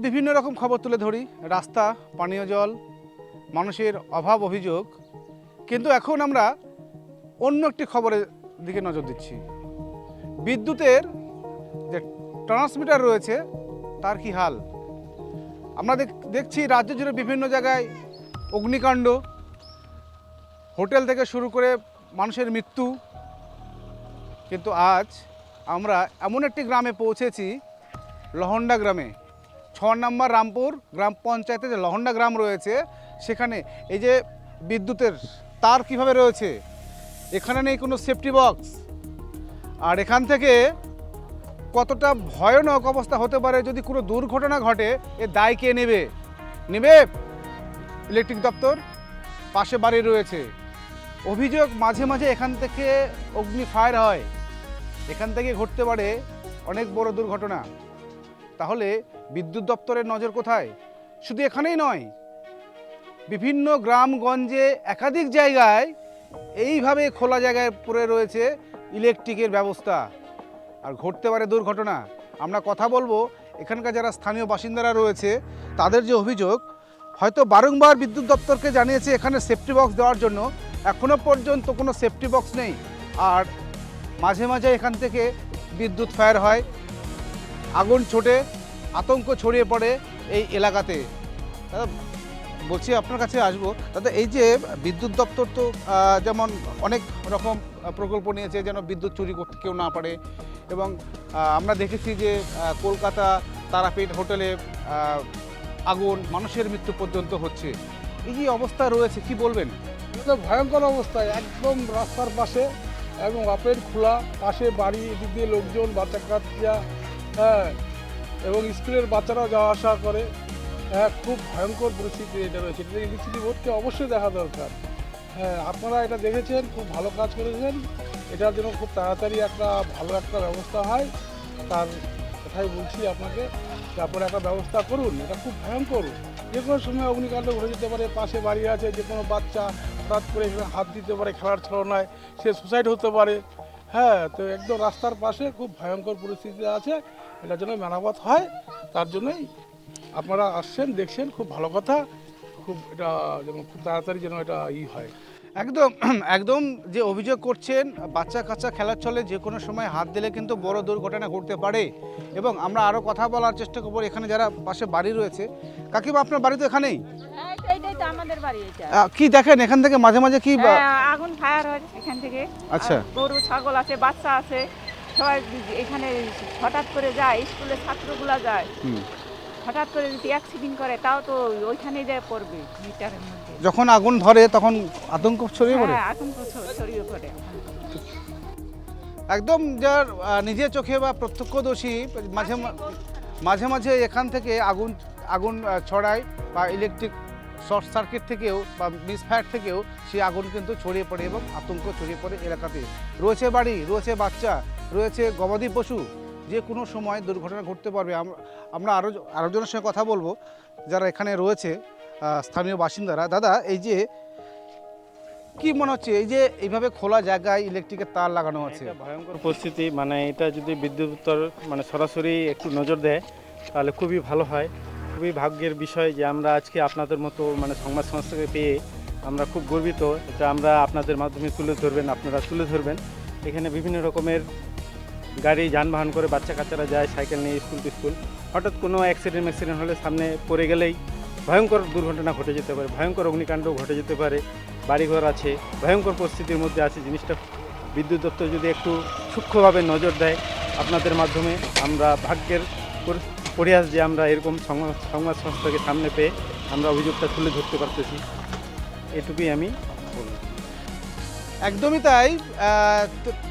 বিভিন্ন রকম খবর তুলে ধরি, রাস্তা, পানীয় জল, মানুষের অভাব অভিযোগ। কিন্তু এখন আমরা অন্য একটি খবরের দিকে নজর দিচ্ছি। বিদ্যুতের যে ট্রান্সমিটার রয়েছে তার কি হাল। আমরা দেখছি রাজ্য জুড়ে বিভিন্ন জায়গায় অগ্নিকাণ্ড, হোটেল থেকে শুরু করে মানুষের মৃত্যু। কিন্তু আজ আমরা এমন একটি গ্রামে পৌঁছেছি, লহন্ডা গ্রামে, 6 নম্বর রামপুর গ্রাম পঞ্চায়েতে যে লহন্ডা গ্রাম রয়েছে, সেখানে এই যে বিদ্যুতের তার কিভাবে রয়েছে, এখানে নেই কোনো সেফটি বক্স। আর এখান থেকে কতটা ভয়ানক অবস্থা হতে পারে যদি কোনো দুর্ঘটনা ঘটে, এর দায় কে নেবে? ইলেকট্রিক দপ্তর। পাশে বাড়ি রয়েছে। অভিযোগ মাঝে মাঝে এখান থেকে অগ্নি ফায়ার হয়, এখান থেকে ঘটতে পারে অনেক বড় দুর্ঘটনা। তাহলে বিদ্যুৎ দপ্তরের নজর কোথায়? শুধু এখানেই নয়, বিভিন্ন গ্রামগঞ্জে একাধিক জায়গায় এইভাবে খোলা জায়গায় পড়ে রয়েছে ইলেকট্রিকের ব্যবস্থা, আর ঘটতে পারে দুর্ঘটনা। আমরা কথা বলবো এখানকার যারা স্থানীয় বাসিন্দারা রয়েছে, তাদের যে অভিযোগ, হয়তো বারংবার বিদ্যুৎ দপ্তরকে জানিয়েছে এখানে সেফটি বক্স দেওয়ার জন্য, এখনও পর্যন্ত কোনো সেফটি বক্স নেই। আর মাঝে মাঝে এখান থেকে বিদ্যুৎ ফায়ার হয়, আগুন ছোটে, আতঙ্ক ছড়িয়ে পড়ে এই এলাকাতে। দাদা বলছি, আপনার কাছে আসবো। দাদা, এই যে বিদ্যুৎ দপ্তর তো যেমন অনেক রকম প্রকল্প নিয়েছে যেন বিদ্যুৎ চুরি করতে কেউ না পারে, এবং আমরা দেখেছি যে কলকাতা তারাপীঠ হোটেলে আগুন, মানুষের মৃত্যু পর্যন্ত হচ্ছে। এই যে অবস্থা রয়েছে, কি বলবেন? এটা ভয়ঙ্কর অবস্থায়, একদম রাস্তার পাশে, এবং আপেল খোলা, পাশে বাড়ি, এদিক দিয়ে লোকজন, বাচ্চা কাচ্চা, হ্যাঁ, এবং স্কুলের বাচ্চারাও যাওয়া আসা করে। হ্যাঁ, খুব ভয়ঙ্কর পরিস্থিতি এটা রয়েছে। এটা ইলেকট্রিসিটি বোর্ডকে অবশ্যই দেখা দরকার। হ্যাঁ, আপনারা এটা দেখেছেন, খুব ভালো কাজ করেছেন। এটার জন্য খুব তাড়াতাড়ি ভালো একটা ব্যবস্থা হয়, তার কথাই বলছি আপনাকে। তারপরে একটা ব্যবস্থা করুন, এটা খুব ভয়ঙ্কর। যে কোনো সময় অগ্নিকাণ্ড ঘটে যেতে পারে। পাশে বাড়ি আছে, যে কোনো বাচ্চা হঠাৎ করে এখানে হাত দিতে পারে, খেলার ছলনায় সে সুসাইড হতে পারে। হ্যাঁ, তো একদম রাস্তার পাশে খুব ভয়ঙ্কর পরিস্থিতি আছে। এটার জন্য মেরামত হয়, তার জন্যই আপনারা আসছেন, দেখছেন, খুব ভালো কথা। খুব এটা যেমন খুব তাড়াতাড়ি যেন এটা হয়। একদম একদম যে অভিযোগ করছেন, বাচ্চা কাচ্চা খেলার ছলে যে কোনো সময় হাত দিলে কিন্তু বড় দুর্ঘটনা ঘটতে পারে। এবং আমরা আরও কথা বলার চেষ্টা করবো এখানে যারা পাশে বাড়ি রয়েছে। কাকিমা, আপনার বাড়ি তো এখানেই? এইটাই তো আমাদের বাড়ি। এটা কি দেখেন এখান থেকে মাঝে মাঝে কি আগুন ফায়ার হয় এখান থেকে। আচ্ছা। আর গরু ছাগল আছে, বাচ্চা আছে, সবাই এখানে হঠাৎ করে যায়, স্কুলে ছাত্রগুলা যায়, হঠাৎ করে যদি অ্যাক্সিডেন্ট করে তাও তো ওইখানেই যায় পড়বে মিটারের মধ্যে। যখন আগুন ধরে তখন আতঙ্ক ছড়িয়ে পড়ে। হ্যাঁ, আতঙ্ক ছড়িয়ে পড়ে। একদম যার নিজের চোখে বা প্রত্যক্ষদর্শী মাঝে মাঝে এখান থেকে আগুন ছড়ায়, বা ইলেকট্রিক শর্ট সার্কিট থেকেও বা মিসফায়ার থেকেও সেই আগুন কিন্তু ছড়িয়ে পড়ে এবং আতঙ্ক ছড়িয়ে পড়ে এলাকাতে। রয়েছে বাড়ি, রয়েছে বাচ্চা, রয়েছে গবাদি পশু, যে কোনো সময় দুর্ঘটনা ঘটতে পারবে। আমরা আরও জনের সঙ্গে কথা বলবো যারা এখানে রয়েছে, স্থানীয় বাসিন্দারা। দাদা, এই যে কি মনে হচ্ছে, এই যে এইভাবে খোলা জায়গায় ইলেকট্রিকের তার লাগানো আছে, এটা ভয়ঙ্কর পরিস্থিতি। মানে এটা যদি বিদ্যুৎ দপ্তর সরাসরি একটু নজর দেয় তাহলে খুবই ভালো হয়। খুবই ভাগ্যের বিষয় যে আমরা আজকে আপনাদের মতো সংবাদ সংস্থাকে পেয়ে আমরা খুব গর্বিত। এটা আমরা আপনাদের মাধ্যমে তুলে ধরবেন, আপনারা তুলে ধরবেন। এখানে বিভিন্ন রকমের গাড়ি যানবাহন করে বাচ্চা কাচ্চারা যায় সাইকেল নিয়ে স্কুল টিস্কুল। হঠাৎ কোনো অ্যাক্সিডেন্ট হলে সামনে পড়ে গেলেই ভয়ঙ্কর দুর্ঘটনা ঘটে যেতে পারে, ভয়ঙ্কর অগ্নিকাণ্ড ঘটে যেতে পারে। বাড়িঘর আছে, ভয়ঙ্কর পরিস্থিতির মধ্যে আছে। জিনিসটা বিদ্যুৎ দপ্তর যদি একটু সূক্ষ্মভাবে নজর দেয়, আপনাদের মাধ্যমে আমরা ভাগ্যের পরিহাস যে আমরা এরকম সংবাদ সংস্থাকে সামনে পেয়ে আমরা অভিযোগটা তুলে ধরতে পারতেছি, এটুকুই আমি বলব। একদমই তাই।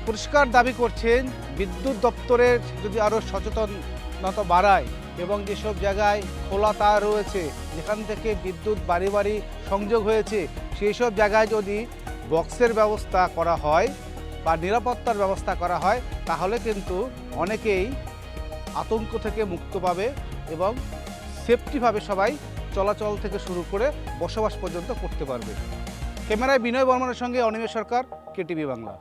পরিষ্কার দাবি করছেন বিদ্যুৎ দপ্তরের যদি আরও সচেতনতা বাড়ায়, এবং যেসব জায়গায় খোলা তার রয়েছে, যেখান থেকে বিদ্যুৎ বাড়ি বাড়ি সংযোগ হয়েছে, সেই সব জায়গায় যদি বক্সের ব্যবস্থা করা হয় বা নিরাপত্তার ব্যবস্থা করা হয়, তাহলে কিন্তু অনেকেই আতঙ্ক থেকে মুক্ত পাবে এবং সেফটিভাবে সবাই চলাচল থেকে শুরু করে বসবাস পর্যন্ত করতে পারবে। ক্যামেরায় বিনয় বর্মনের সঙ্গে অনিমেষ সরকার, কেটিভি বাংলা।